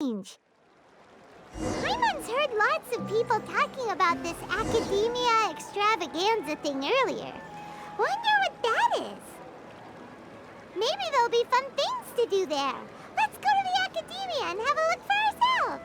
change. Paimon's heard lots of people talking about this Akademiya Extravaganza thing earlier. Wonder what that is. Maybe there'll be fun things to do there. Let's go to the Akademiya and have a look for ourselves.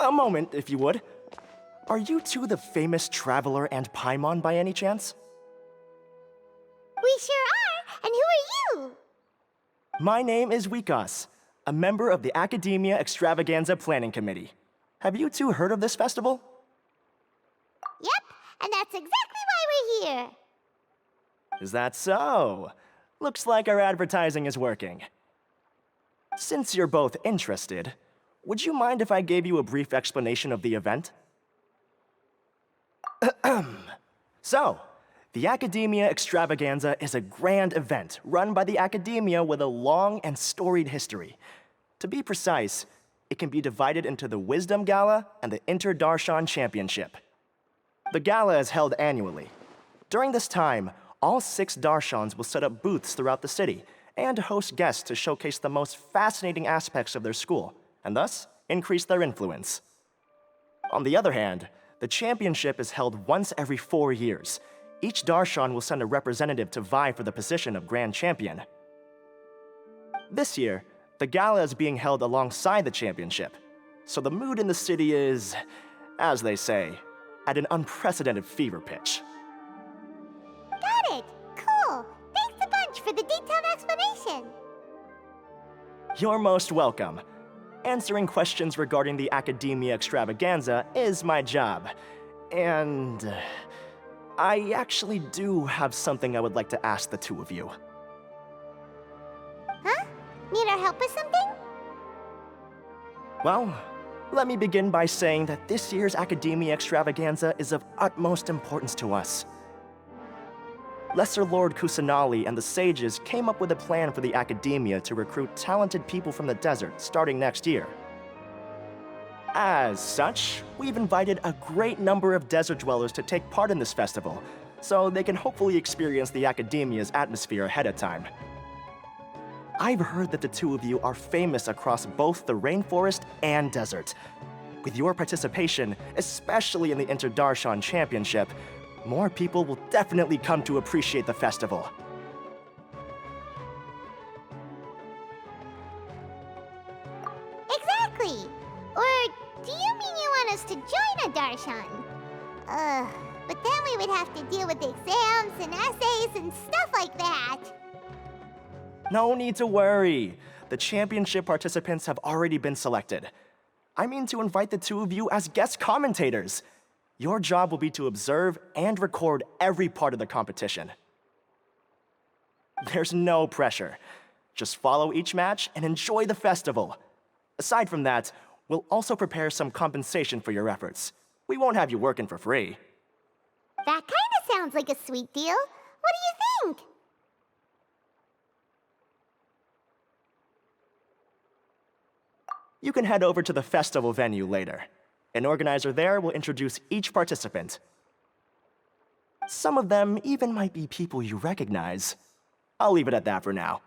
A moment, if you would. Are you two the famous Traveler and Paimon by any chance? We sure are, and who are you? My name is Wikas, a member of the Akademiya Extravaganza Planning Committee. Have you two heard of this festival? Yep, and that's exactly why we're here. Is that so? Looks like our advertising is working. Since you're both interested, would you mind if I gave you a brief explanation of the event? So, the Akademiya Extravaganza is a grand event run by the Akademiya with a long and storied history. To be precise, it can be divided into the Wisdom Gala and the Inter-Darshan Championship. The gala is held annually. During this time, all 6 Darshans will set up booths throughout the city and host guests to showcase the most fascinating aspects of their school, and thus increase their influence. On the other hand, the championship is held once every 4 years. Each Darshan will send a representative to vie for the position of Grand Champion. This year, the gala is being held alongside the championship, so the mood in the city is, as they say, at an unprecedented fever pitch. Got it. Cool. Thanks a bunch for the detailed explanation. You're most welcome. Answering questions regarding the Akademiya Extravaganza is my job. And I actually do have something I would like to ask the two of you. Huh? Need our help with something? Well, let me begin by saying that this year's Akademiya Extravaganza is of utmost importance to us. Lesser Lord Kusanali and the sages came up with a plan for the Akademiya to recruit talented people from the desert starting next year. As such, we've invited a great number of desert dwellers to take part in this festival, so they can hopefully experience the Akademiya's atmosphere ahead of time. I've heard that the two of you are famous across both the rainforest and desert. With your participation, especially in the Inter-Darshan Championship, more people will definitely come to appreciate the festival. Exactly. Or do you mean you want us to join a Darshan? But then we would have to deal with exams and essays and stuff like that. No need to worry. The championship participants have already been selected. I mean to invite the two of you as guest commentators. Your job will be to observe and record every part of the competition. There's no pressure. Just follow each match and enjoy the festival. Aside from that, we'll also prepare some compensation for your efforts. We won't have you working for free. That kinda sounds like a sweet deal. What do you think? You can head over to the festival venue later. An organizer there will introduce each participant. Some of them even might be people you recognize. I'll leave it at that for now.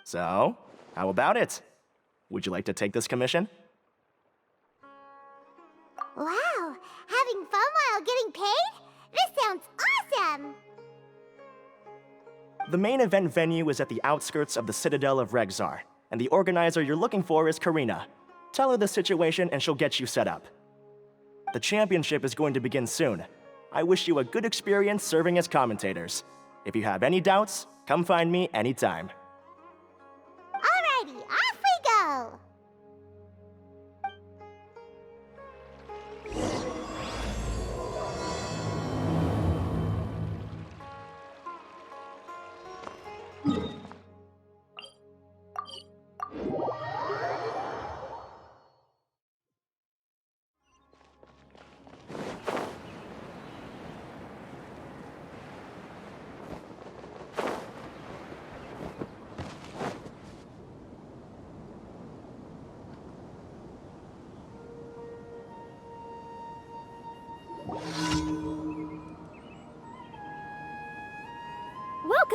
So, how about it? Would you like to take this commission? Wow, having fun while getting paid? This sounds awesome! The main event venue is at the outskirts of the Citadel of Regzar, and the organizer you're looking for is Karina. Tell her the situation and she'll get you set up. The championship is going to begin soon. I wish you a good experience serving as commentators. If you have any doubts, come find me anytime. Alrighty, off we go!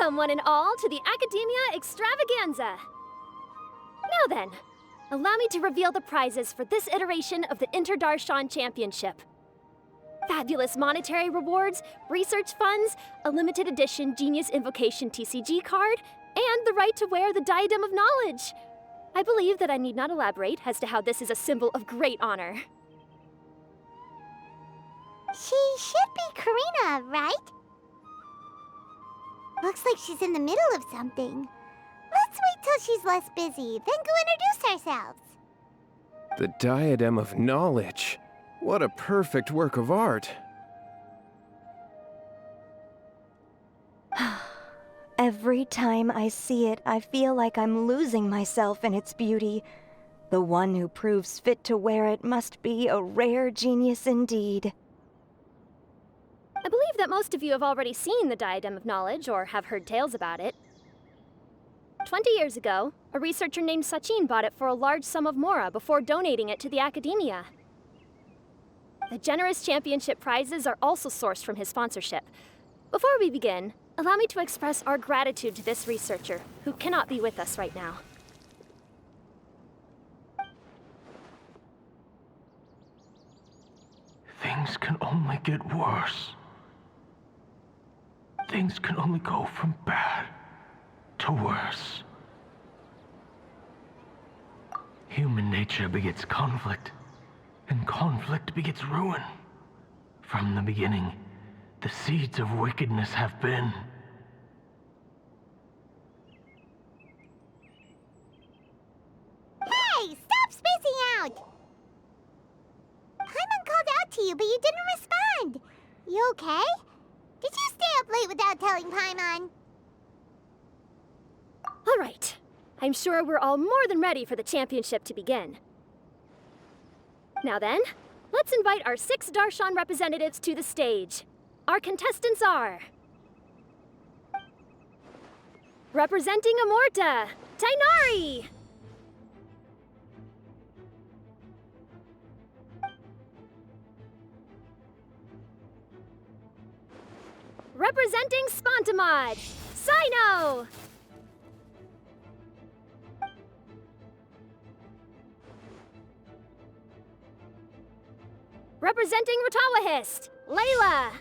Welcome, one and all, to the Akademiya Extravaganza. Now then, allow me to reveal the prizes for this iteration of the Inter-Darshan Championship. Fabulous monetary rewards, research funds, a limited edition Genius Invocation TCG card, and the right to wear the Diadem of Knowledge. I believe that I need not elaborate as to how this is a symbol of great honor. She should be Karina, right? Looks like she's in the middle of something. Let's wait till she's less busy, then go introduce ourselves. The Diadem of Knowledge. What a perfect work of art. Every time I see it, I feel like I'm losing myself in its beauty. The one who proves fit to wear it must be a rare genius indeed. I believe that most of you have already seen the Diadem of Knowledge or have heard tales about it. 20 years ago, a researcher named Sachin bought it for a large sum of mora before donating it to the Akademiya. The generous championship prizes are also sourced from his sponsorship. Before we begin, allow me to express our gratitude to this researcher, who cannot be with us right now. Things can only get worse. Things can only go from bad to worse. Human nature begets conflict, and conflict begets ruin. From the beginning, the seeds of wickedness have been. Hey, stop spacing out! Paimon called out to you, but you didn't respond. You okay? Did you stay up late without telling Paimon? All right. I'm sure we're all more than ready for the championship to begin. Now then, let's invite our 6 Darshan representatives to the stage. Our contestants are... representing Amorta, Tainari! Representing Spontamod, Sino! Representing Ratawahist, Layla!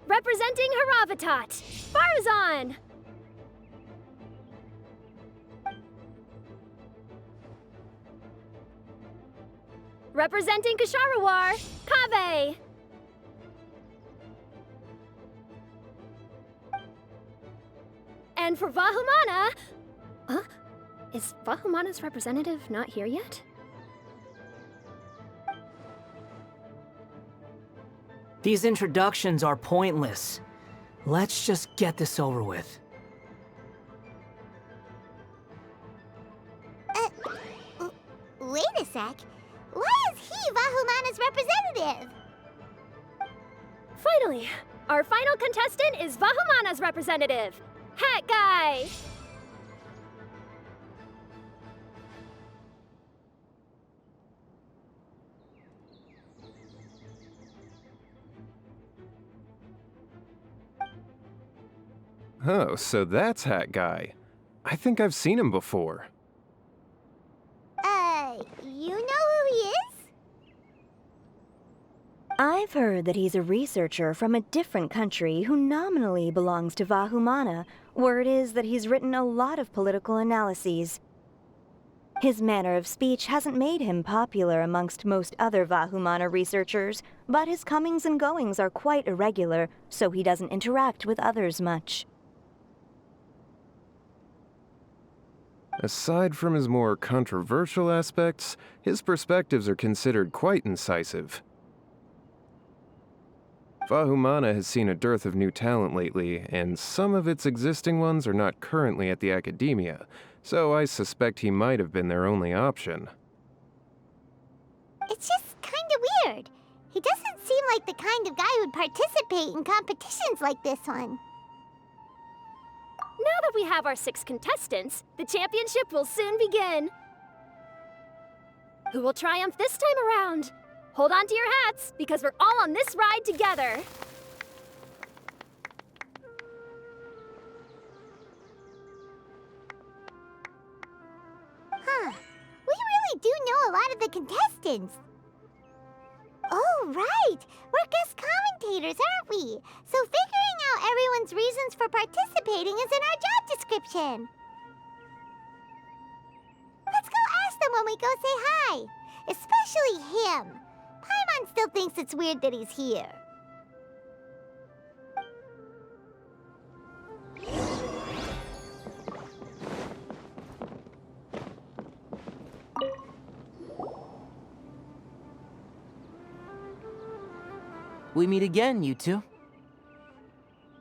Representing Haravatat, Farazan! Representing Kasharawar, Kaveh! And for Vahumana... Huh? Is Vahumana's representative not here yet? These introductions are pointless. Let's just get this over with. Wait a sec. Why is he Vahumana's representative? Finally, our final contestant is Vahumana's representative, Hat Guy! Oh, so that's Hat Guy. I think I've seen him before. You know who he is? I've heard that he's a researcher from a different country who nominally belongs to Vahumana. Word is that he's written a lot of political analyses. His manner of speech hasn't made him popular amongst most other Vahumana researchers, but his comings and goings are quite irregular, so he doesn't interact with others much. Aside from his more controversial aspects, his perspectives are considered quite incisive. Vahumana has seen a dearth of new talent lately, and some of its existing ones are not currently at the Akademiya, so I suspect he might have been their only option. It's just kinda weird. He doesn't seem like the kind of guy who'd participate in competitions like this one. Now that we have our 6 contestants, the championship will soon begin. Who will triumph this time around? Hold on to your hats, because we're all on this ride together. Huh. We really do know a lot of the contestants. Oh, right. We're guest commentators, aren't we? So figuring out everyone's reasons for participating is in our job description. Let's go ask them when we go say hi. Especially him. Paimon still thinks it's weird that he's here. We meet again, you two.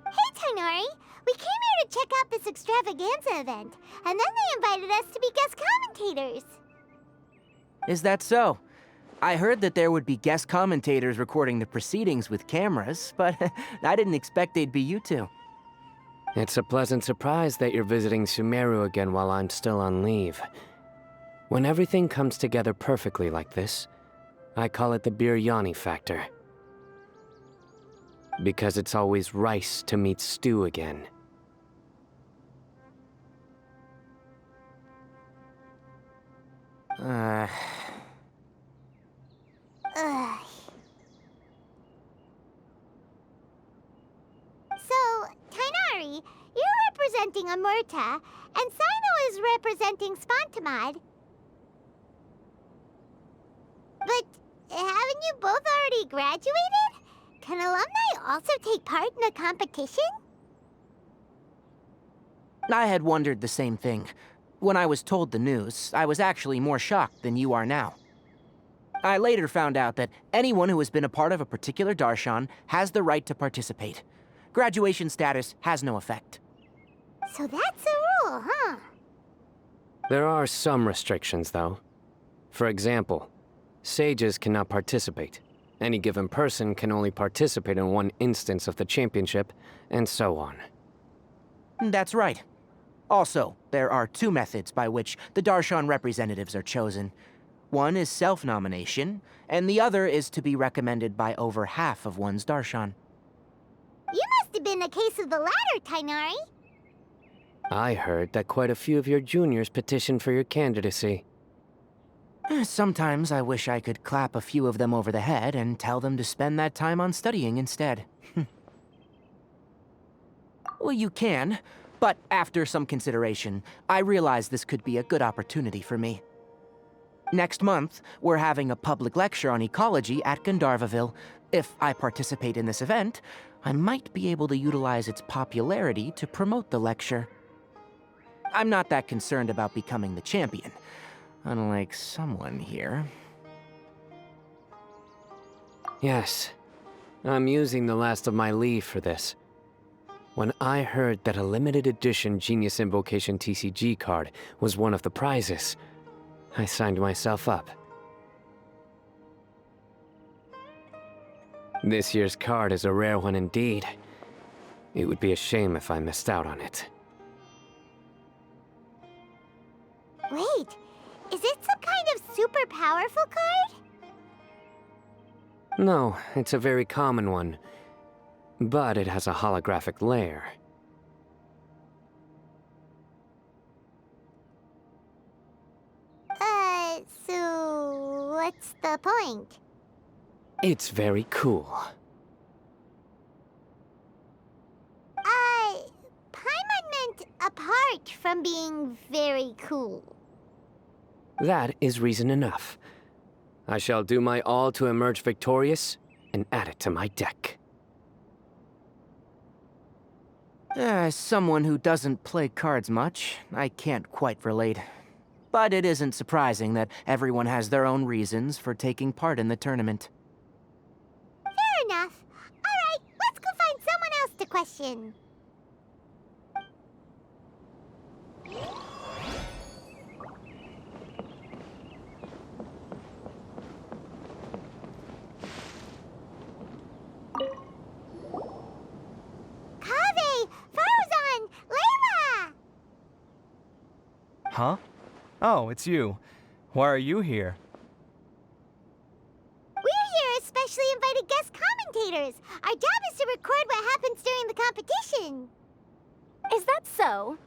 Hey, Tainari. We came here to check out this extravaganza event, and then they invited us to be guest commentators. Is that so? I heard that there would be guest commentators recording the proceedings with cameras, but I didn't expect they'd be you two. It's a pleasant surprise that you're visiting Sumeru again while I'm still on leave. When everything comes together perfectly like this, I call it the biryani factor. Because it's always rice to meet stew again. Ugh. So, Tainari, you're representing Amurta, and Sino is representing Spontamod. But haven't you both already graduated? Can alumni also take part in the competition? I had wondered the same thing. When I was told the news, I was actually more shocked than you are now. I later found out that anyone who has been a part of a particular darshan has the right to participate. Graduation status has no effect. So that's the rule, huh? There are some restrictions, though. For example, sages cannot participate. Any given person can only participate in one instance of the championship, and so on. That's right. Also, there are two methods by which the darshan representatives are chosen. One is self-nomination, and the other is to be recommended by over half of one's darshan. You must have been the case of the latter, Tainari. I heard that quite a few of your juniors petitioned for your candidacy. Sometimes I wish I could clap a few of them over the head and tell them to spend that time on studying instead. Well, you can, but after some consideration, I realized this could be a good opportunity for me. Next month, we're having a public lecture on ecology at Gandharvaville. If I participate in this event, I might be able to utilize its popularity to promote the lecture. I'm not that concerned about becoming the champion, unlike someone here. Yes, I'm using the last of my leave for this. When I heard that a limited edition Genius Invocation TCG card was one of the prizes, I signed myself up. This year's card is a rare one indeed. It would be a shame if I missed out on it. Wait, is it some kind of super powerful card? No, it's a very common one. But it has a holographic layer. So what's the point? It's very cool. Paimon meant apart from being very cool. That is reason enough. I shall do my all to emerge victorious and add it to my deck. As someone who doesn't play cards much, I can't quite relate. But it isn't surprising that everyone has their own reasons for taking part in the tournament. Fair enough. Alright, let's go find someone else to question. Kaveh! Farzan! Layla! Huh? Oh, it's you. Why are you here? reporters. Our job is to record what happens during the competition. Is that so?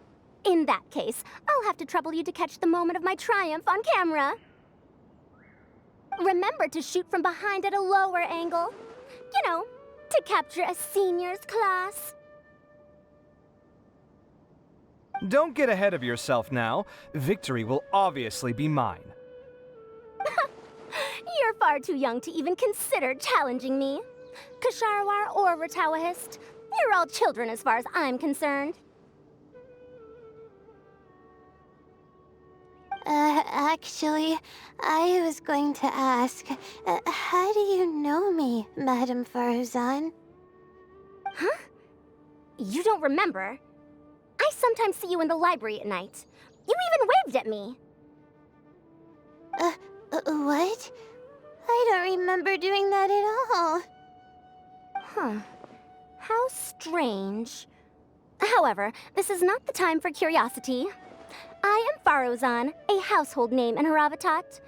In that case, I'll have to trouble you to catch the moment of my triumph on camera. Remember to shoot from behind at a lower angle. You know, to capture a seniors class. Don't get ahead of yourself now. Victory will obviously be mine. You're far too young to even consider challenging me. Kasharawar or Ratawahist, you're all children as far as I'm concerned. Actually, I was going to ask, how do you know me, Madame Faruzan? Huh? You don't remember? I sometimes see you in the library at night. You even waved at me. What? I don't remember doing that at all. Huh. How strange. However, this is not the time for curiosity. I am Faruzan, a household name in Haravatat.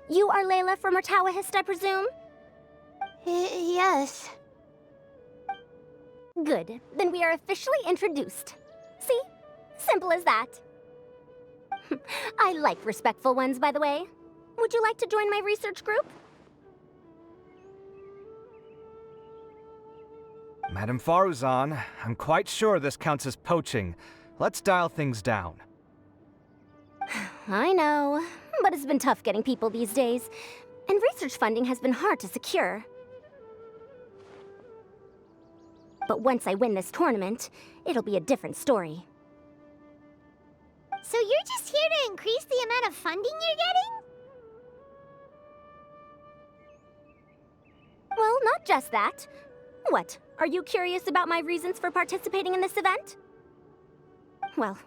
You are Layla from Ratawahist, I presume? Yes. Good. Then we are officially introduced. See? Simple as that. I like respectful ones, by the way. Would you like to join my research group? Madame Faruzan, I'm quite sure this counts as poaching. Let's dial things down. I know, but it's been tough getting people these days, and research funding has been hard to secure. But once I win this tournament, it'll be a different story. So you're just here to increase the amount of funding you're getting? Well, not just that. What, are you curious about my reasons for participating in this event? Well,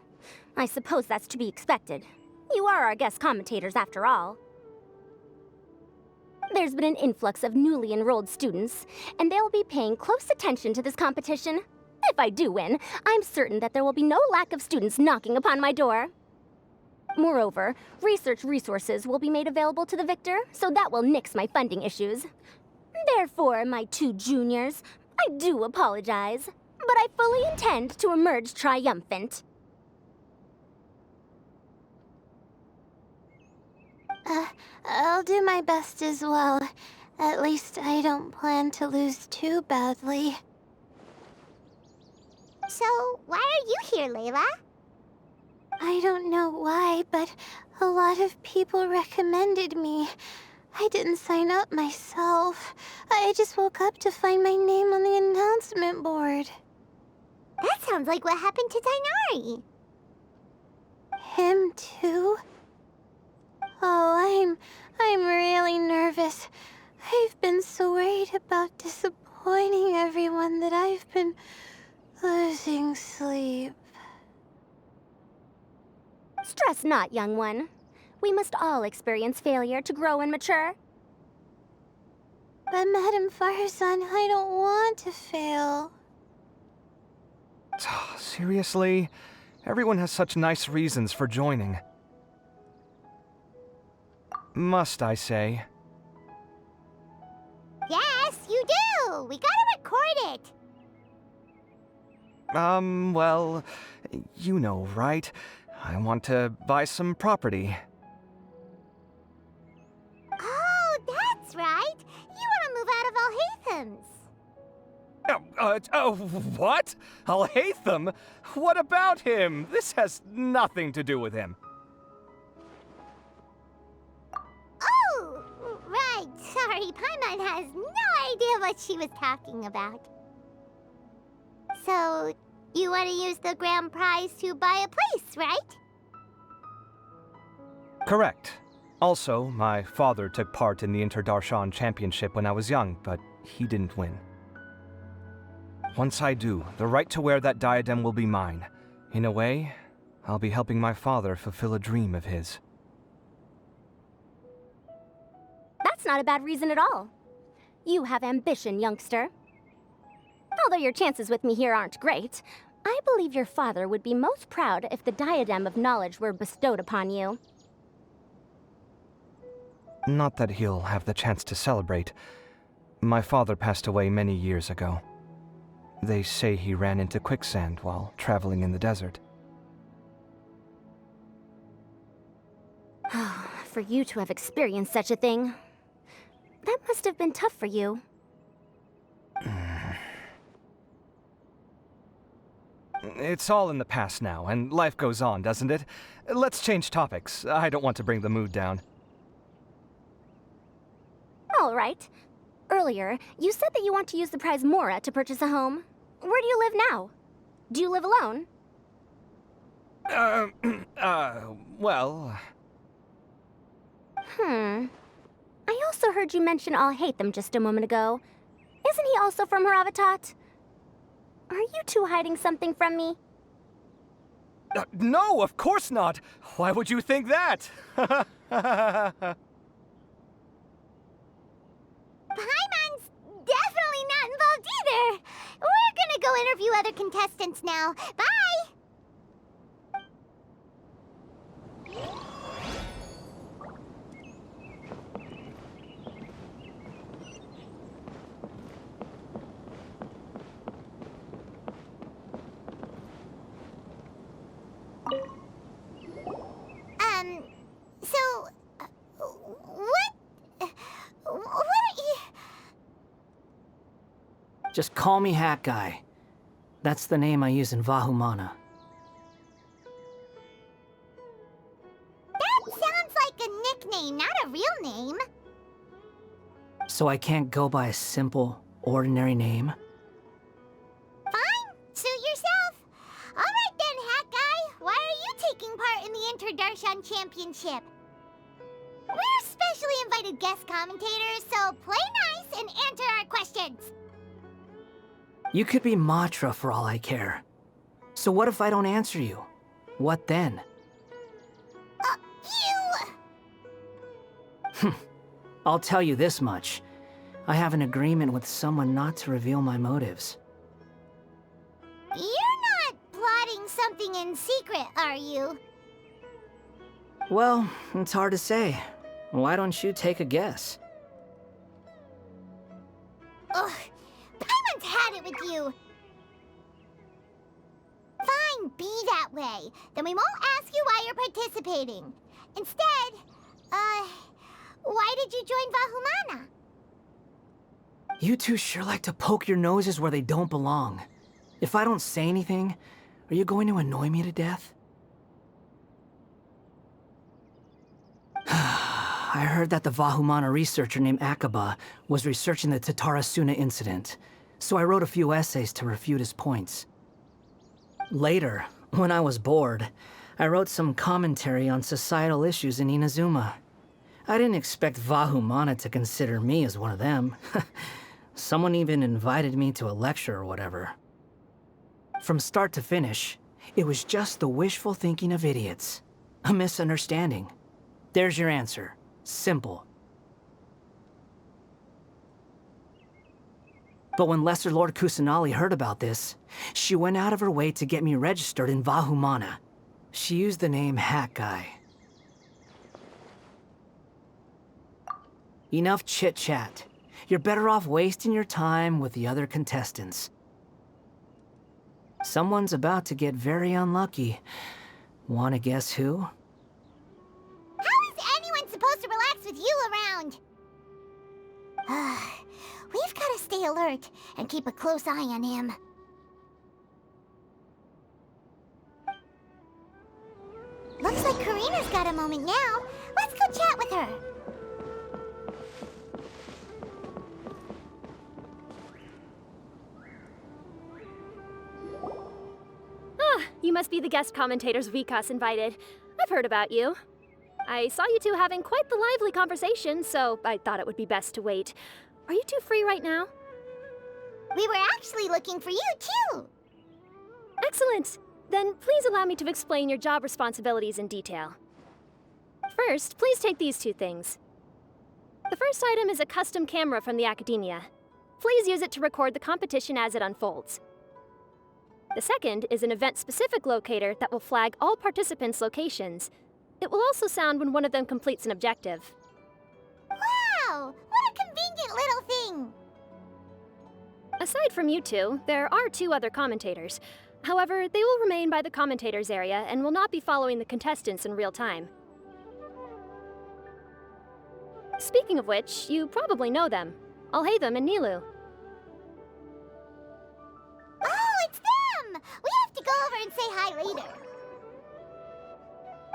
I suppose that's to be expected. You are our guest commentators, after all. There's been an influx of newly enrolled students, and they'll be paying close attention to this competition. If I do win, I'm certain that there will be no lack of students knocking upon my door. Moreover, research resources will be made available to the victor, so that will nix my funding issues. Therefore, my two juniors, I do apologize, but I fully intend to emerge triumphant. I'll do my best as well. At least I don't plan to lose too badly. So, why are you here, Layla? I don't know why, but a lot of people recommended me. I didn't sign up myself. I just woke up to find my name on the announcement board. That sounds like what happened to Tainari. Him too? Oh, I'm really nervous. I've been so worried about disappointing everyone that I've been losing sleep. Stress not, young one. We must all experience failure to grow and mature. But Madame Faruzan, I don't want to fail. Seriously? Everyone has such nice reasons for joining. Must I say? Yes, you do! We gotta record it! Well, you know, right? I want to buy some property. Oh, that's right! You want to move out of Alhatham's. What? Alhaitham? What about him? This has nothing to do with him. Oh, right. Sorry, Paimon has no idea what she was talking about. So, you want to use the grand prize to buy a place, right? Correct. Also, my father took part in the Interdarshan Championship when I was young, but he didn't win. Once I do, the right to wear that diadem will be mine. In a way, I'll be helping my father fulfill a dream of his. That's not a bad reason at all. You have ambition, youngster. Although your chances with me here aren't great, I believe your father would be most proud if the diadem of knowledge were bestowed upon you. Not that he'll have the chance to celebrate. My father passed away many years ago. They say he ran into quicksand while traveling in the desert. For you to have experienced such a thing, that must have been tough for you. It's all in the past now, and life goes on, doesn't it? Let's change topics. I don't want to bring the mood down. All right. Earlier, you said that you want to use the prize Mora to purchase a home. Where do you live now? Do you live alone? Well... I also heard you mention I'll hate them just a moment ago. Isn't he also from Haravatat? Are you two hiding something from me? No, of course not! Why would you think that? Paimon's definitely not involved either! We're gonna go interview other contestants now. Bye! What are you... Just call me Hat Guy. That's the name I use in Vahumana. That sounds like a nickname, not a real name. So I can't go by a simple, ordinary name? Fine, suit yourself. All right then, Hat Guy. Why are you taking part in the Interdarshan Championship? We're specially invited guest commentators, so play nice and answer our questions. You could be Matra for all I care. So what if I don't answer you? What then? You... I'll tell you this much. I have an agreement with someone not to reveal my motives. You're not plotting something in secret, are you? Well, it's hard to say. Why don't you take a guess? Ugh, Paimon's had it with you. Fine, be that way. Then we won't ask you why you're participating. Instead, why did you join Vahumana? You two sure like to poke your noses where they don't belong. If I don't say anything, are you going to annoy me to death? I heard that the Vahumana researcher named Akaba was researching the Tatarasuna incident, so I wrote a few essays to refute his points. Later, when I was bored, I wrote some commentary on societal issues in Inazuma. I didn't expect Vahumana to consider me as one of them. Someone even invited me to a lecture or whatever. From start to finish, it was just the wishful thinking of idiots. A misunderstanding. There's your answer. Simple. But when Lesser Lord Kusanali heard about this, she went out of her way to get me registered in Vahumana. She used the name Hat Guy. Enough chit-chat. You're better off wasting your time with the other contestants. Someone's about to get very unlucky. Wanna guess who? How is anyone supposed to relax with you around? We've got to stay alert and keep a close eye on him. Looks like Karina's got a moment now. Let's go chat with her. You must be the guest commentators Vikas invited. I've heard about you. I saw you two having quite the lively conversation, so I thought it would be best to wait. Are you two free right now? We were actually looking for you, too. Excellent. Then please allow me to explain your job responsibilities in detail. First, please take these two things. The first item is a custom camera from the Akademiya. Please use it to record the competition as it unfolds. The second is an event-specific locator that will flag all participants' locations. It will also sound when one of them completes an objective. Wow! What a convenient little thing! Aside from you two, there are 2 other commentators. However, they will remain by the commentators area and will not be following the contestants in real time. Speaking of which, you probably know them. Alhaitham and Nilu. Oh, it's them! We have to go over and say hi later.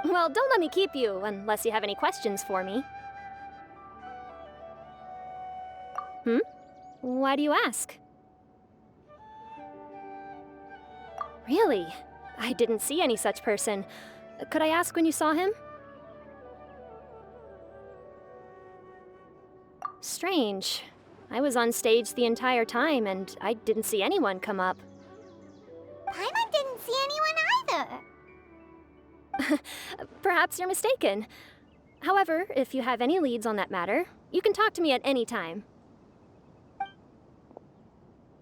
Well, don't let me keep you, unless you have any questions for me. Why do you ask? Really? I didn't see any such person. Could I ask when you saw him? Strange. I was on stage the entire time, and I didn't see anyone come up. Paimon didn't see anyone either. Perhaps you're mistaken. However, if you have any leads on that matter, you can talk to me at any time.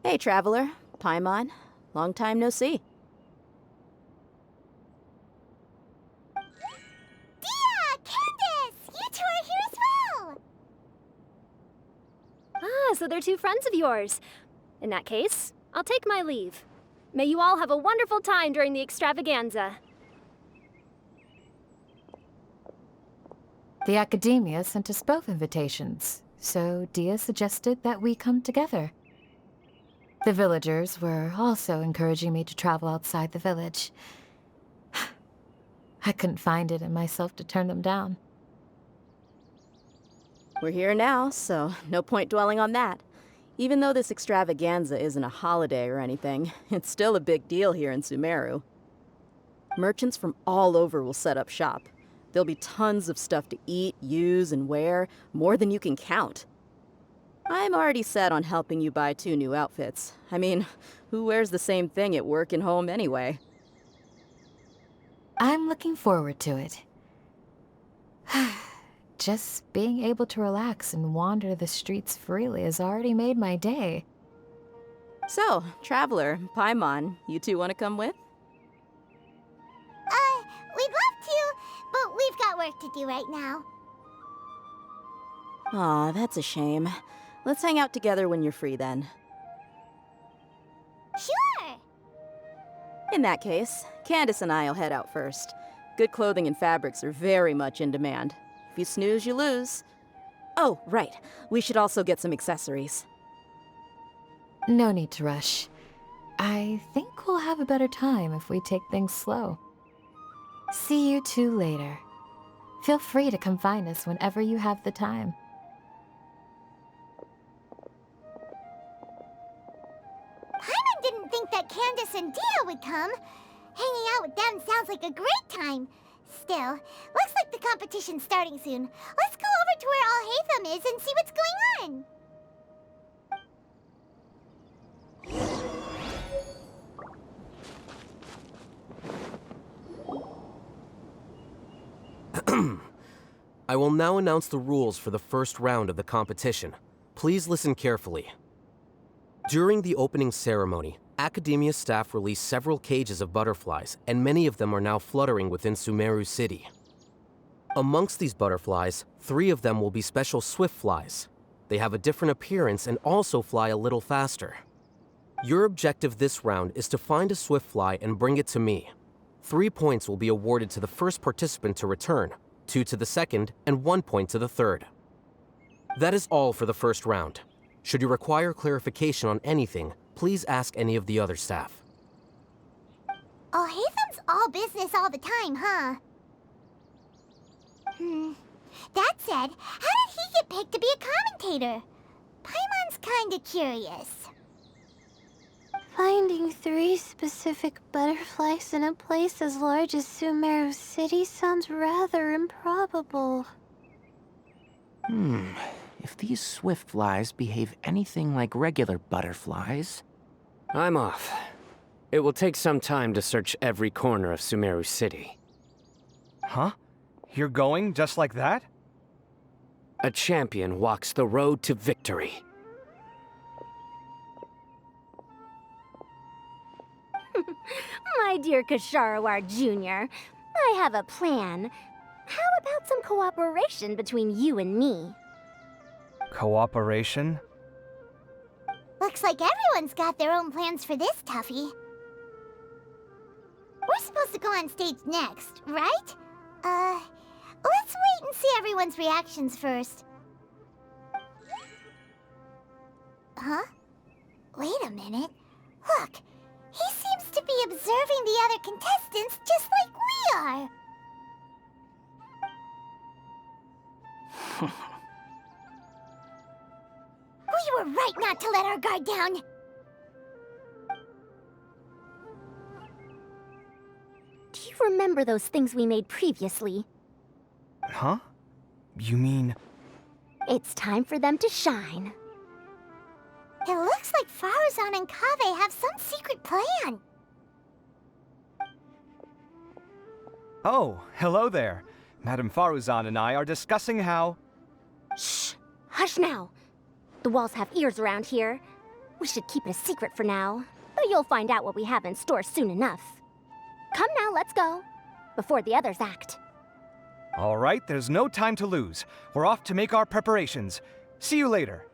Hey, Traveler. Paimon. Long time no see. Dia! Candace! You two are here as well! Ah, so they're 2 friends of yours. In that case, I'll take my leave. May you all have a wonderful time during the extravaganza. The Akademiya sent us both invitations, so Dia suggested that we come together. The villagers were also encouraging me to travel outside the village. I couldn't find it in myself to turn them down. We're here now, so no point dwelling on that. Even though this extravaganza isn't a holiday or anything, it's still a big deal here in Sumeru. Merchants from all over will set up shop. There'll be tons of stuff to eat, use, and wear, more than you can count. I'm already set on helping you buy 2 new outfits. I mean, who wears the same thing at work and home anyway? I'm looking forward to it. Just being able to relax and wander the streets freely has already made my day. So, Traveler, Paimon, you 2 want to come with? We'd love to, but we've got work to do right now. Aw, that's a shame. Let's hang out together when you're free then. Sure! In that case, Candace and I'll head out first. Good clothing and fabrics are very much in demand. If you snooze, you lose. Oh, right. We should also get some accessories. No need to rush. I think we'll have a better time if we take things slow. See you 2 later. Feel free to come find us whenever you have the time. Paimon didn't think that Candace and Dia would come. Hanging out with them sounds like a great time. Still, looks like the competition's starting soon. Let's go over to where Alhaitham is and see what's going on. I will now announce the rules for the first round of the competition. Please listen carefully. During the opening ceremony, Akademiya staff released several cages of butterflies, and many of them are now fluttering within Sumeru City. Amongst these butterflies, 3 of them will be special swift flies. They have a different appearance and also fly a little faster. Your objective this round is to find a swift fly and bring it to me. 3 points will be awarded to the first participant to return, 2 to the second, and 1 point to the third. That is all for the first round. Should you require clarification on anything, please ask any of the other staff. Alhaitham's all business all the time, huh? That said, how did he get picked to be a commentator? Paimon's kinda curious. Finding 3 specific butterflies in a place as large as Sumeru City sounds rather improbable. If these swift flies behave anything like regular butterflies... I'm off. It will take some time to search every corner of Sumeru City. Huh? You're going just like that? A champion walks the road to victory. My dear Kasharawar Jr., I have a plan. How about some cooperation between you and me? Cooperation? Looks like everyone's got their own plans for this toughie. We're supposed to go on stage next, right? Let's wait and see everyone's reactions first. Huh? Wait a minute. Look, he seems to be observing the other contestants just like we are. We were right not to let our guard down. Do you remember those things we made previously? Huh? You mean... It's time for them to shine. It looks like Faruzan and Kaveh have some secret plan. Oh, hello there. Madame Faruzan and I are discussing how... Shh! Hush now! The walls have ears around here. We should keep it a secret for now, though you'll find out what we have in store soon enough. Come now, let's go, before the others act. All right, there's no time to lose. We're off to make our preparations. See you later.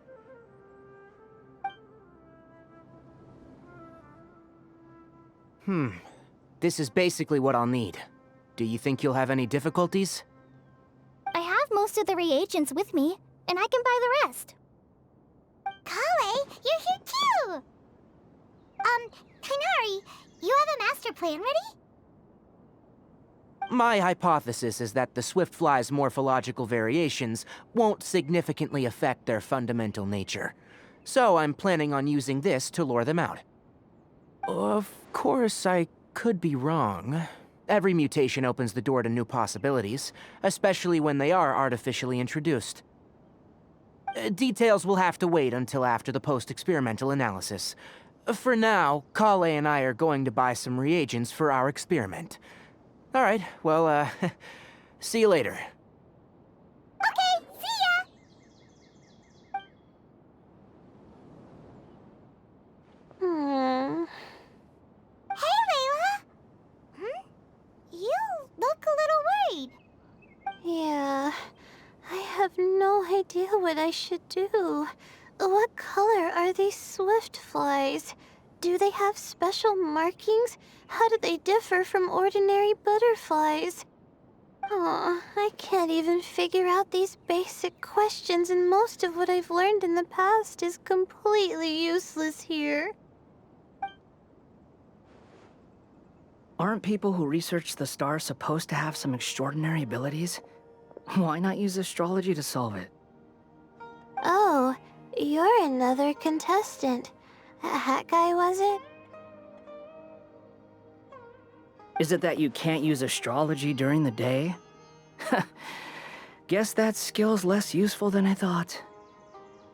This is basically what I'll need. Do you think you'll have any difficulties? I have most of the reagents with me, and I can buy the rest. Kale, you're here too! Kainari, you have a master plan ready? My hypothesis is that the Swiftfly's morphological variations won't significantly affect their fundamental nature. So I'm planning on using this to lure them out. Of course, I could be wrong. Every mutation opens the door to new possibilities, especially when they are artificially introduced. Details will have to wait until after the post-experimental analysis. For now, Kale and I are going to buy some reagents for our experiment. All right, well, see you later. Okay, see ya! Hey, Layla! You look a little worried. Yeah, I have no idea what I should do. What color are these Swiftflies? Do they have special markings? How do they differ from ordinary butterflies? Oh, I can't even figure out these basic questions, and most of what I've learned in the past is completely useless here. Aren't people who research the stars supposed to have some extraordinary abilities? Why not use astrology to solve it? Oh, you're another contestant. That guy, was it? Is it that you can't use astrology during the day? Guess that skill's less useful than I thought.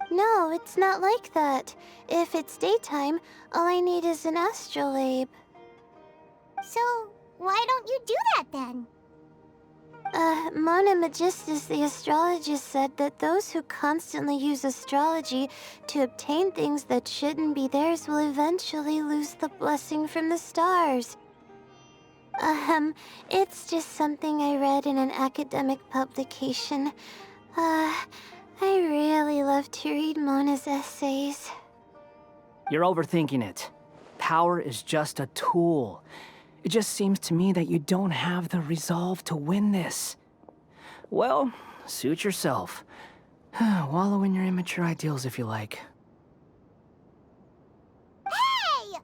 No, it's not like that. If it's daytime, all I need is an astrolabe. So, why don't you do that then? Mona Magistus, the astrologist, said that those who constantly use astrology to obtain things that shouldn't be theirs will eventually lose the blessing from the stars. It's just something I read in an academic publication. I really love to read Mona's essays. You're overthinking it. Power is just a tool. It just seems to me that you don't have the resolve to win this. Well, suit yourself. Wallow in your immature ideals if you like. Hey!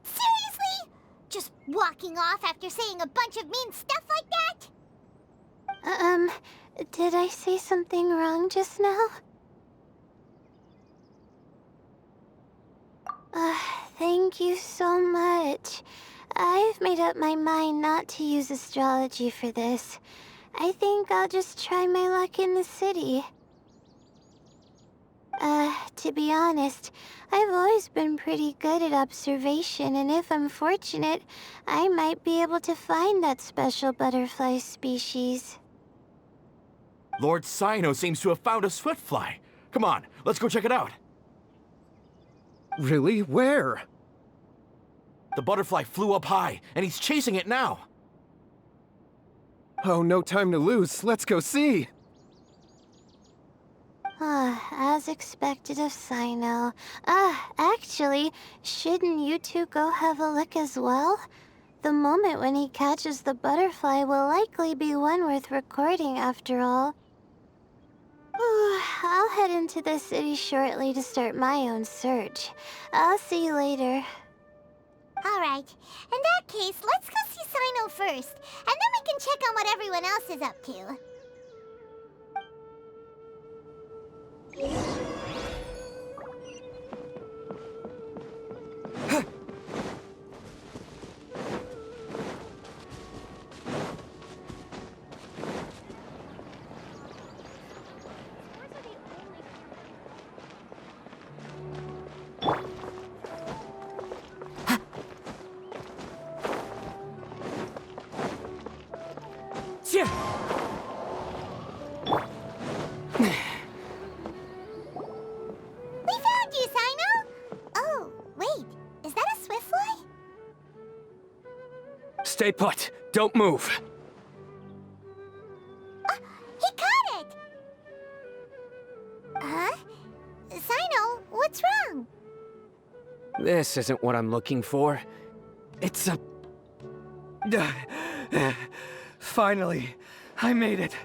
Seriously? Just walking off after saying a bunch of mean stuff like that? Did I say something wrong just now? Thank you so much. I've made up my mind not to use astrology for this. I think I'll just try my luck in the city. To be honest, I've always been pretty good at observation, and if I'm fortunate, I might be able to find that special butterfly species. Lord Cyno seems to have found a Swiftfly. Come on, let's go check it out. Really? Where? The butterfly flew up high, and he's chasing it now. Oh, no time to lose. Let's go see. As expected of Sino. Actually, shouldn't you two go have a look as well? The moment when he catches the butterfly will likely be one worth recording after all. I'll head into the city shortly to start my own search. I'll see you later. Alright, in that case, let's go see Sino first, and then we can check on what everyone else is up to. We found you, Sino! Oh, wait, is that a swiftfly? Stay put. Don't move. He caught it! Huh? Sino, what's wrong? This isn't what I'm looking for. It's a... Finally, I made it.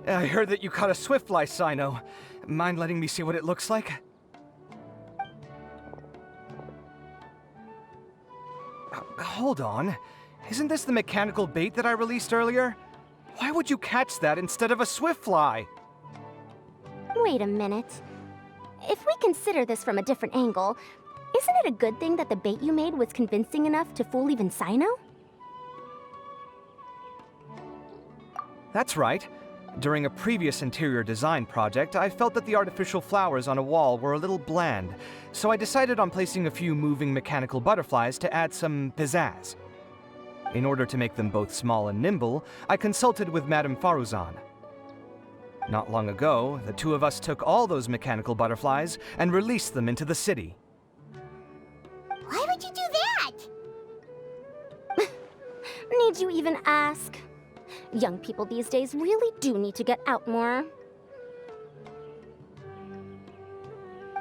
I heard that you caught a swiftfly, Sino. Mind letting me see what it looks like? Hold on. Isn't this the mechanical bait that I released earlier? Why would you catch that instead of a swiftfly? Wait a minute. If we consider this from a different angle, isn't it a good thing that the bait you made was convincing enough to fool even Sino? That's right. During a previous interior design project, I felt that the artificial flowers on a wall were a little bland, so I decided on placing a few moving mechanical butterflies to add some pizzazz. In order to make them both small and nimble, I consulted with Madame Faruzan. Not long ago, the two of us took all those mechanical butterflies and released them into the city. Why would you do that? Need you even ask? Young people these days really do need to get out more.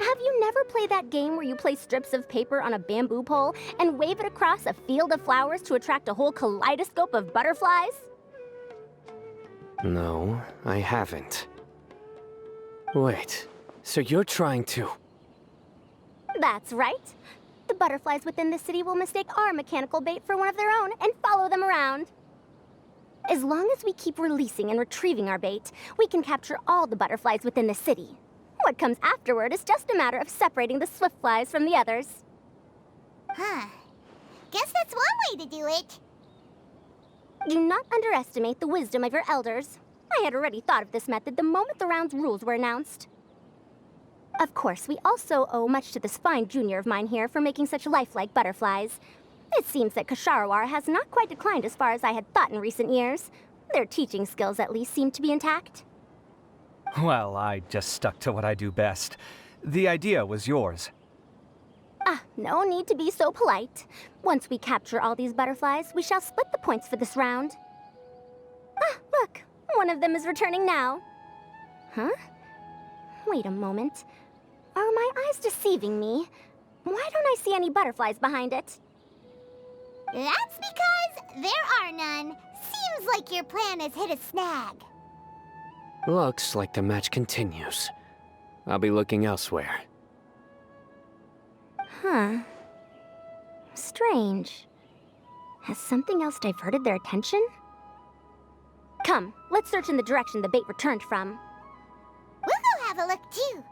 Have you never played that game where you place strips of paper on a bamboo pole and wave it across a field of flowers to attract a whole kaleidoscope of butterflies? No, I haven't. Wait, so you're trying to... That's right. The butterflies within the city will mistake our mechanical bait for one of their own and follow them around. As long as we keep releasing and retrieving our bait, we can capture all the butterflies within the city. What comes afterward is just a matter of separating the swiftflies from the others. Huh. Guess that's one way to do it. Do not underestimate the wisdom of your elders. I had already thought of this method the moment the round's rules were announced. Of course, we also owe much to this fine junior of mine here for making such lifelike butterflies. It seems that Kasharawar has not quite declined as far as I had thought in recent years. Their teaching skills at least seem to be intact. Well, I just stuck to what I do best. The idea was yours. No need to be so polite. Once we capture all these butterflies, we shall split the points for this round. Look, one of them is returning now. Huh? Wait a moment. Are my eyes deceiving me? Why don't I see any butterflies behind it? That's because there are none. Seems like your plan has hit a snag. Looks like the match continues. I'll be looking elsewhere. Huh. Strange. Has something else diverted their attention? Come, let's search in the direction the bait returned from. We'll go have a look too.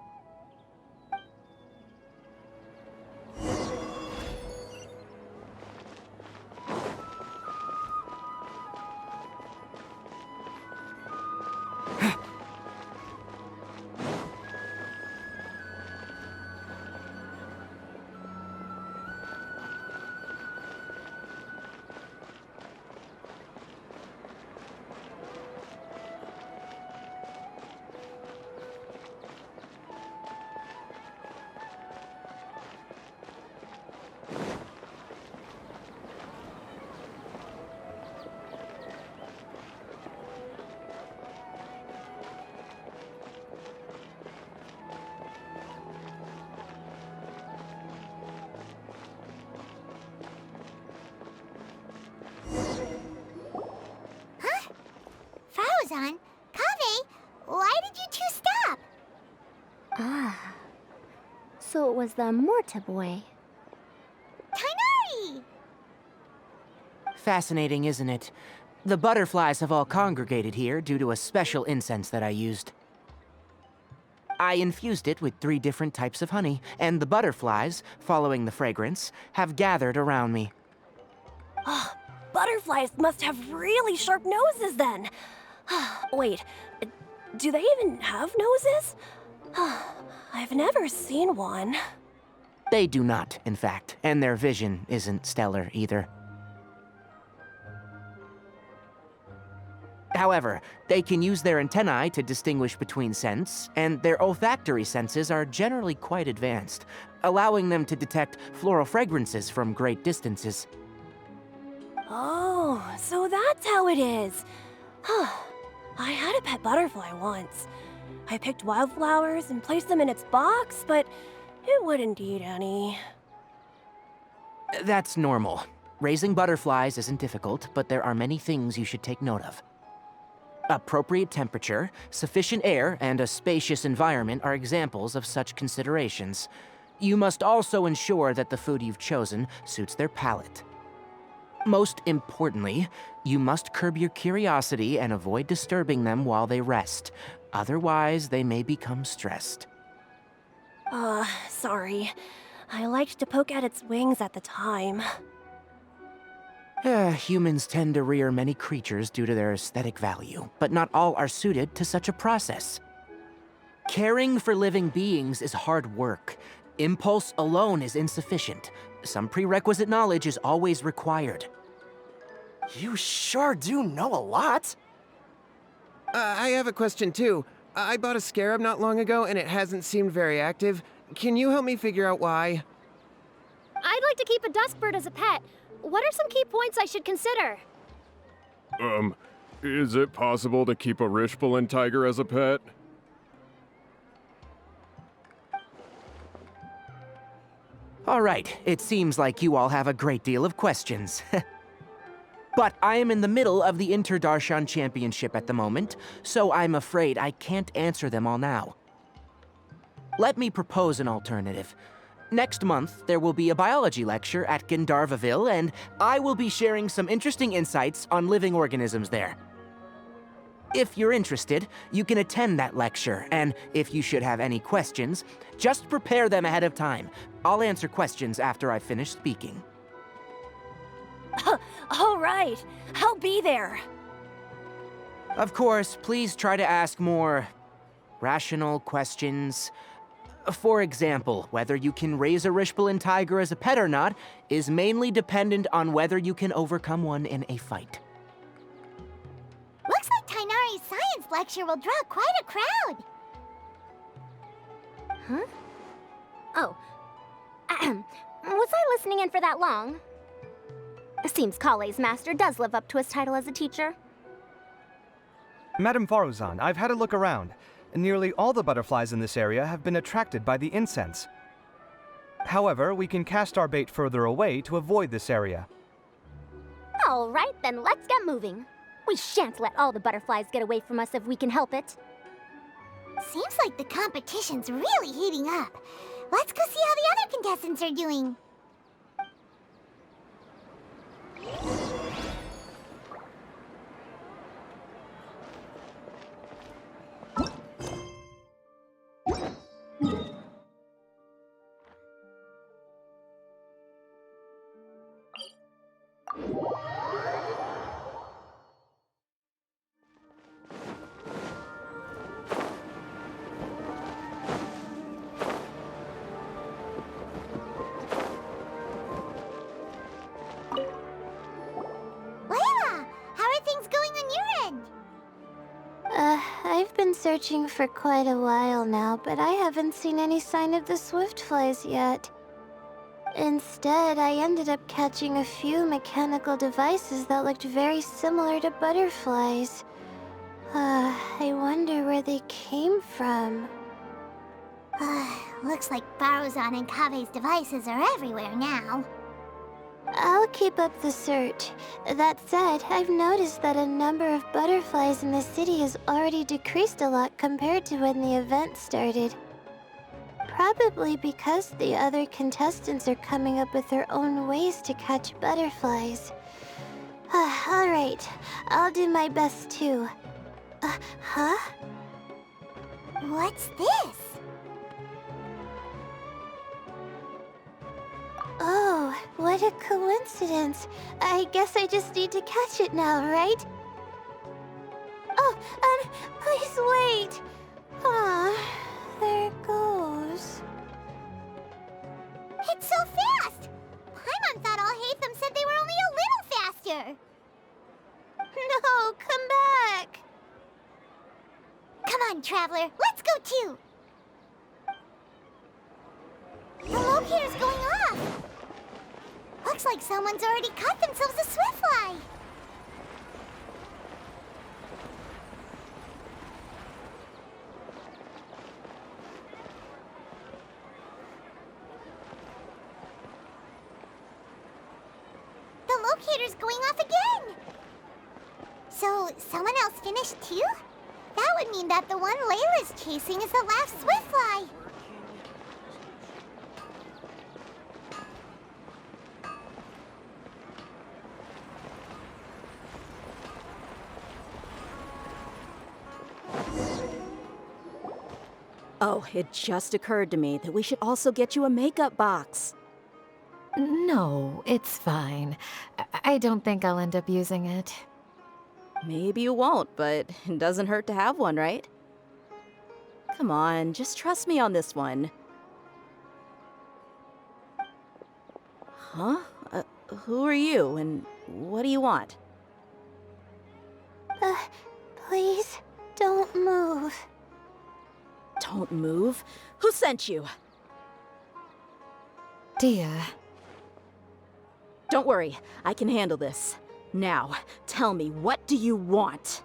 was the Morta boy. Tighnari! Fascinating, isn't it? The butterflies have all congregated here due to a special incense that I used. I infused it with 3 different types of honey, and the butterflies, following the fragrance, have gathered around me. Oh, butterflies must have really sharp noses then. Wait, do they even have noses? I've never seen one. They do not, in fact, and their vision isn't stellar either. However, they can use their antennae to distinguish between scents, and their olfactory senses are generally quite advanced, allowing them to detect floral fragrances from great distances. Oh, so that's how it is. I had a pet butterfly once. I picked wildflowers and placed them in its box, but it wouldn't eat any. That's normal. Raising butterflies isn't difficult, but there are many things you should take note of. Appropriate temperature, sufficient air, and a spacious environment are examples of such considerations. You must also ensure that the food you've chosen suits their palate. Most importantly, you must curb your curiosity and avoid disturbing them while they rest. Otherwise, they may become stressed. Sorry. I liked to poke at its wings at the time. Humans tend to rear many creatures due to their aesthetic value, but not all are suited to such a process. Caring for living beings is hard work. Impulse alone is insufficient. Some prerequisite knowledge is always required. You sure do know a lot. I have a question too. I bought a scarab not long ago and it hasn't seemed very active. Can you help me figure out why? I'd like to keep a duskbird as a pet. What are some key points I should consider? Is it possible to keep a Rishbalin tiger as a pet? All right, it seems like you all have a great deal of questions. But I am in the middle of the Inter-Darshan Championship at the moment, so I'm afraid I can't answer them all now. Let me propose an alternative. Next month, there will be a biology lecture at Gandharvaville, and I will be sharing some interesting insights on living organisms there. If you're interested, you can attend that lecture, and if you should have any questions, just prepare them ahead of time. I'll answer questions after I finish speaking. All right, I'll be there. Of course, please try to ask more rational questions. For example, whether you can raise a Rishbalin tiger as a pet or not is mainly dependent on whether you can overcome one in a fight. Looks like Tighnari's science lecture will draw quite a crowd. Huh? Oh. Was I listening in for that long? Seems Kale's master does live up to his title as a teacher. Madame Faruzan, I've had a look around. Nearly all the butterflies in this area have been attracted by the incense. However, we can cast our bait further away to avoid this area. All right, then let's get moving. We shan't let all the butterflies get away from us if we can help it. Seems like the competition's really heating up. Let's go see how the other contestants are doing. I've been searching for quite a while now, but I haven't seen any sign of the swiftflies yet. Instead, I ended up catching a few mechanical devices that looked very similar to butterflies. I wonder where they came from. Looks like Faruzan and Kave's devices are everywhere now. I'll keep up the search. That said, I've noticed that a number of butterflies in the city has already decreased a lot compared to when the event started. Probably because the other contestants are coming up with their own ways to catch butterflies. Alright, I'll do my best too. Huh? What's this? Oh, what a coincidence. I guess I just need to catch it now, right? Oh, please wait. There it goes. It's so fast! Paimon thought all Hatham said they were only a little faster. No, come back. Come on, Traveler, let's go too. The locator's going off. Looks like someone's already caught themselves a swiftfly. The locator's going off again. So, someone else finished too? That would mean that the one Layla's chasing is the last swiftfly. Oh, it just occurred to me that we should also get you a makeup box. No, it's fine. I don't think I'll end up using it. Maybe you won't, but it doesn't hurt to have one, right? Come on, just trust me on this one. Huh? Who are you, and what do you want? Please, don't move. Don't move? Who sent you? Dia. Don't worry, I can handle this. Now, tell me, what do you want?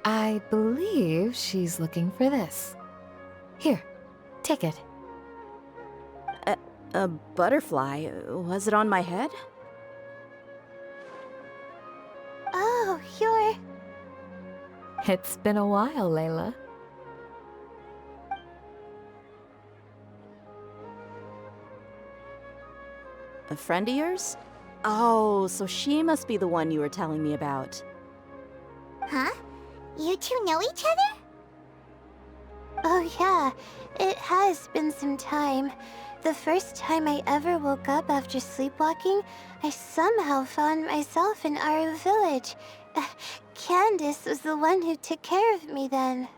I believe she's looking for this. Here, take it. A butterfly? Was it on my head? Oh, you're... It's been a while, Layla. A friend of yours? Oh, so she must be the one you were telling me about. Huh? You two know each other? Oh yeah, it has been some time. The first time I ever woke up after sleepwalking, I somehow found myself in our village. Candace was the one who took care of me then.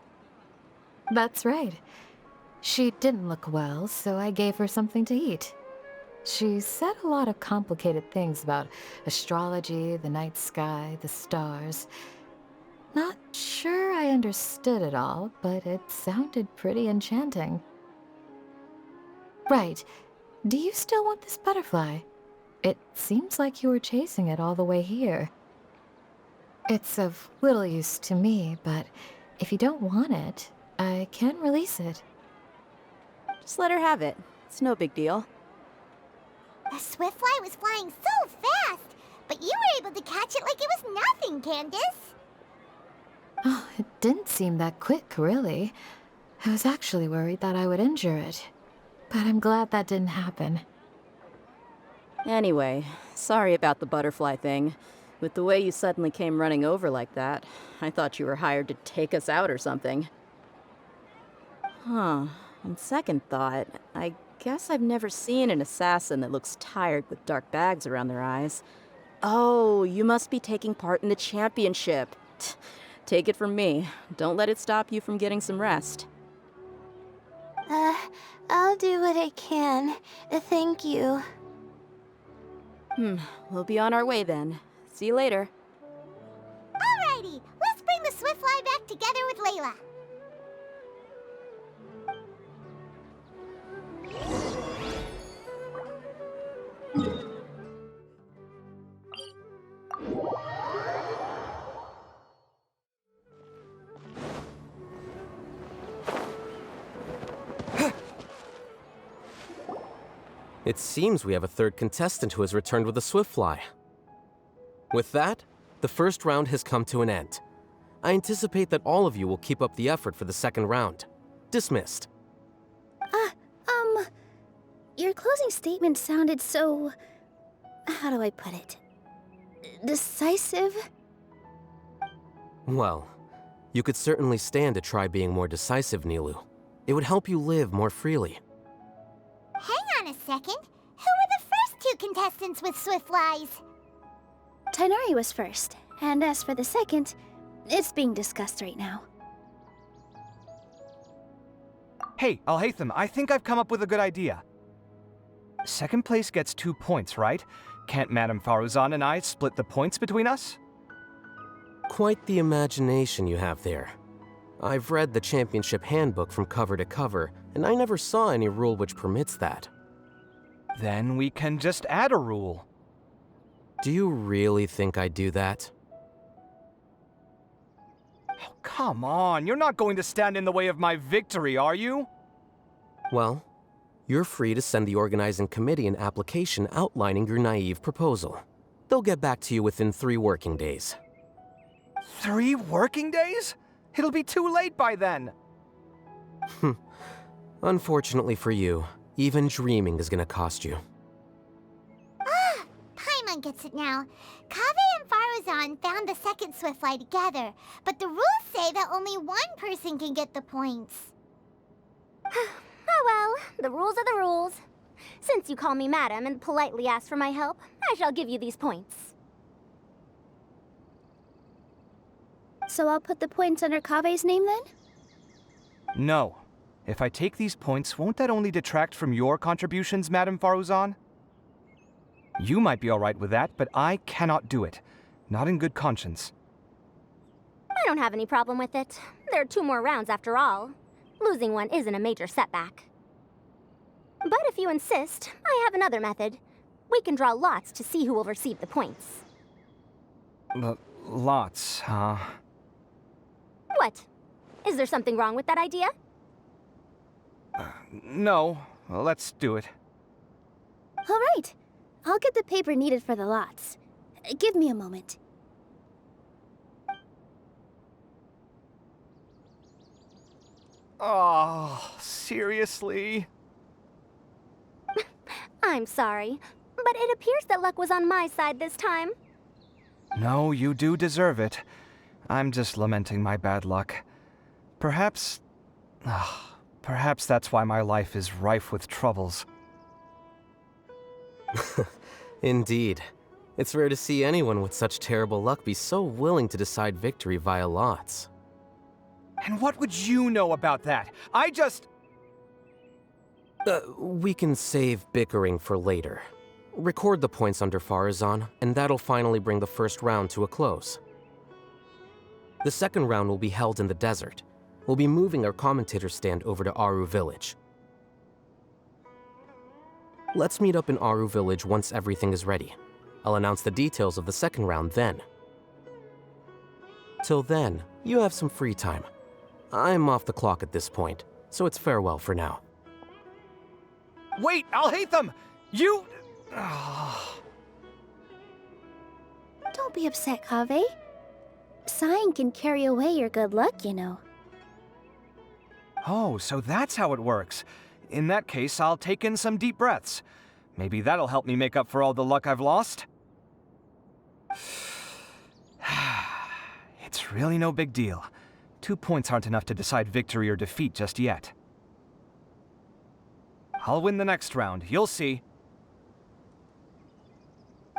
That's right. She didn't look well, so I gave her something to eat. She said a lot of complicated things about astrology, the night sky, the stars. Not sure I understood it all, but it sounded pretty enchanting. Right. Do you still want this butterfly? It seems like you were chasing it all the way here. It's of little use to me, but if you don't want it, I can release it. Just let her have it. It's no big deal. The swiftfly was flying so fast, but you were able to catch it like it was nothing, Candace. Oh, it didn't seem that quick, really. I was actually worried that I would injure it. But I'm glad that didn't happen. Anyway, sorry about the butterfly thing. With the way you suddenly came running over like that, I thought you were hired to take us out or something. Huh. On second thought, I guess I've never seen an assassin that looks tired with dark bags around their eyes. Oh, you must be taking part in the championship. Take it from me. Don't let it stop you from getting some rest. I'll do what I can. Thank you. We'll be on our way then. See you later. Alrighty, let's bring the swiftfly back together with Layla. It seems we have a third contestant who has returned with a Swiftfly. With that, the first round has come to an end. I anticipate that all of you will keep up the effort for the second round. Dismissed. Your closing statement sounded so... how do I put it? Decisive? Well, you could certainly stand to try being more decisive, Nilu. It would help you live more freely. Hang on a second. Who were the first two contestants with Swiftflies? Tighnari was first, and as for the second, it's being discussed right now. Hey, Alhaitham, I think I've come up with a good idea. Second place gets 2 points, right? Can't Madame Faruzan and I split the points between us? Quite the imagination you have there. I've read the championship handbook from cover to cover, and I never saw any rule which permits that. Then we can just add a rule. Do you really think I'd do that? Oh, come on, you're not going to stand in the way of my victory, are you? Well, you're free to send the organizing committee an application outlining your naive proposal. They'll get back to you within 3 working days. 3 working days? It'll be too late by then. Unfortunately for you, even dreaming is gonna cost you. Paimon gets it now. Kaveh and Faruzan found the second Swiftfly together, but the rules say that only one person can get the points. Oh well, the rules are the rules. Since you call me madam and politely ask for my help, I shall give you these points. So I'll put the points under Kaveh's name then? No. If I take these points, won't that only detract from your contributions, Madame Faruzan? You might be alright with that, but I cannot do it. Not in good conscience. I don't have any problem with it. There are 2 more rounds after all. Losing one isn't a major setback. But if you insist, I have another method. We can draw lots to see who will receive the points. Lots, huh? What? Is there something wrong with that idea? No. Well, let's do it. All right. I'll get the paper needed for the lots. Give me a moment. Oh, seriously? I'm sorry, but it appears that luck was on my side this time. No, you do deserve it. I'm just lamenting my bad luck. Perhaps that's why my life is rife with troubles. Indeed. It's rare to see anyone with such terrible luck be so willing to decide victory via lots. And what would you know about that? I just... We can save bickering for later. Record the points under Faruzan, and that'll finally bring the first round to a close. The second round will be held in the desert. We'll be moving our commentator stand over to Aru Village. Let's meet up in Aru Village once everything is ready. I'll announce the details of the second round then. Till then, you have some free time. I'm off the clock at this point, so it's farewell for now. Wait, Alhaitham! You... Don't be upset, Kaveh. Sighing can carry away your good luck, you know. Oh, so that's how it works. In that case, I'll take in some deep breaths. Maybe that'll help me make up for all the luck I've lost. It's really no big deal. 2 points aren't enough to decide victory or defeat just yet. I'll win the next round, you'll see.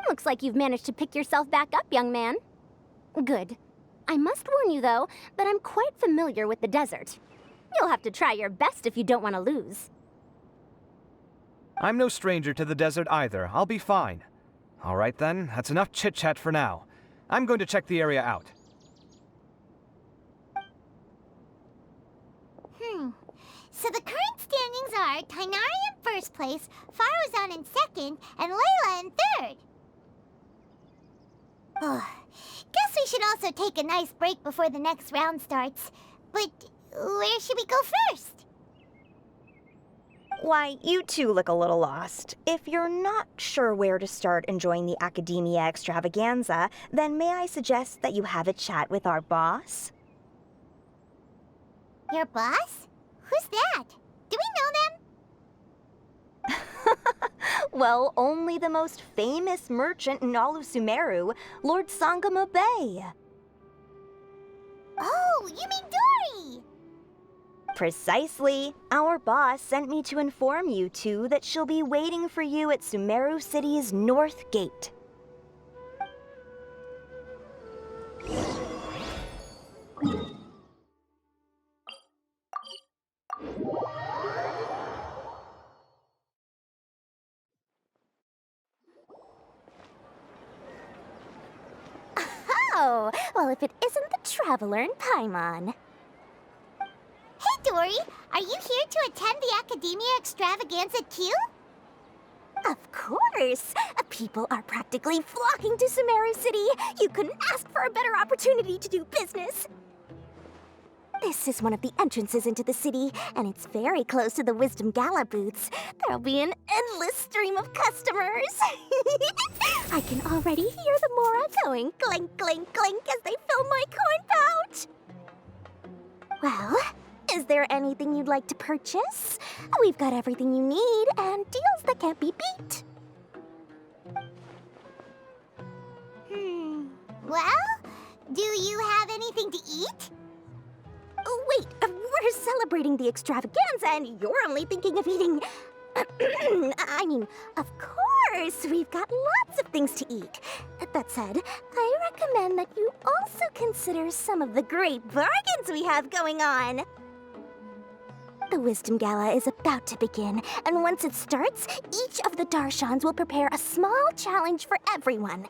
Looks like you've managed to pick yourself back up, young man. Good. I must warn you, though, that I'm quite familiar with the desert. You'll have to try your best if you don't want to lose. I'm no stranger to the desert either. I'll be fine. All right then, that's enough chit-chat for now. I'm going to check the area out. So the current standings are Tighnari in first place, Faruzan in second, and Layla in third. Guess we should also take a nice break before the next round starts. But where should we go first? Why, you two look a little lost. If you're not sure where to start enjoying the Akademiya Extravaganza, then may I suggest that you have a chat with our boss? Your boss? Who's that? Do we know them? Well, only the most famous merchant in all of Sumeru, Lord Sangamo Bay. Oh, you mean Dory! Precisely. Our boss sent me to inform you two that she'll be waiting for you at Sumeru City's North Gate. Oh, well, if it isn't the Traveler in Paimon. Hey, Dory! Are you here to attend the Akademiya Extravaganza too? Of course! People are practically flocking to Sumeru City. You couldn't ask for a better opportunity to do business. This is one of the entrances into the city, and it's very close to the Wisdom Gala booths. There'll be an endless stream of customers. I can already hear the Mora going clink, clink, clink as they fill my coin pouch. Well, is there anything you'd like to purchase? We've got everything you need and deals that can't be beat. Well, do you have anything to eat? Wait, we're celebrating the extravaganza and you're only thinking of eating... I mean, of course, we've got lots of things to eat. That said, I recommend that you also consider some of the great bargains we have going on. The Wisdom Gala is about to begin, and once it starts, each of the Darshans will prepare a small challenge for everyone.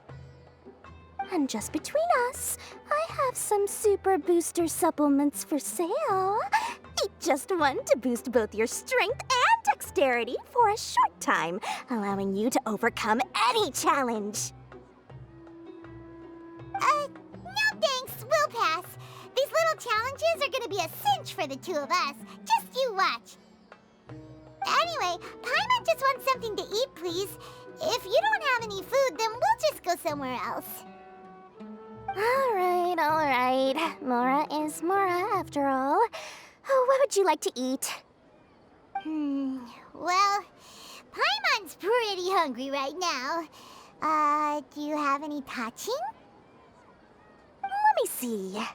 And just between us, I have some super booster supplements for sale. Eat just one to boost both your strength and dexterity for a short time, allowing you to overcome any challenge. No thanks, we'll pass. These little challenges are gonna be a cinch for the two of us. Just you watch. Anyway, Paimon just wants something to eat, please. If you don't have any food, then we'll just go somewhere else. All right. Mora is Mora, after all. Oh, what would you like to eat? Well, Paimon's pretty hungry right now. Do you have any touching? Let me see.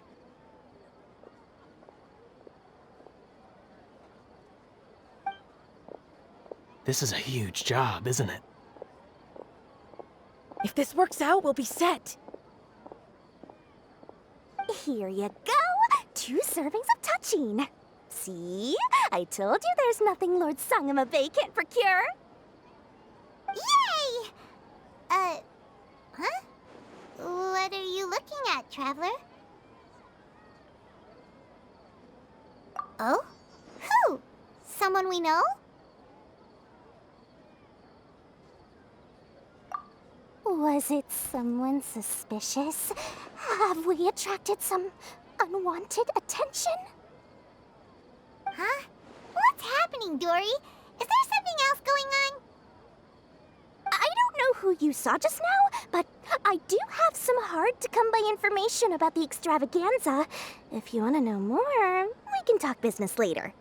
This is a huge job, isn't it? If this works out, we'll be set. Here you go. 2 servings of touching. See? I told you there's nothing Lord Sangamo Bay can't procure. Yay! Huh? What are you looking at, Traveler? Oh? Who? Someone we know? Was it someone suspicious? Have we attracted some unwanted attention? Huh? What's happening, Dory? Is there something else going on? I don't know who you saw just now, but I do have some hard-to-come-by information about the extravaganza. If you want to know more, we can talk business later.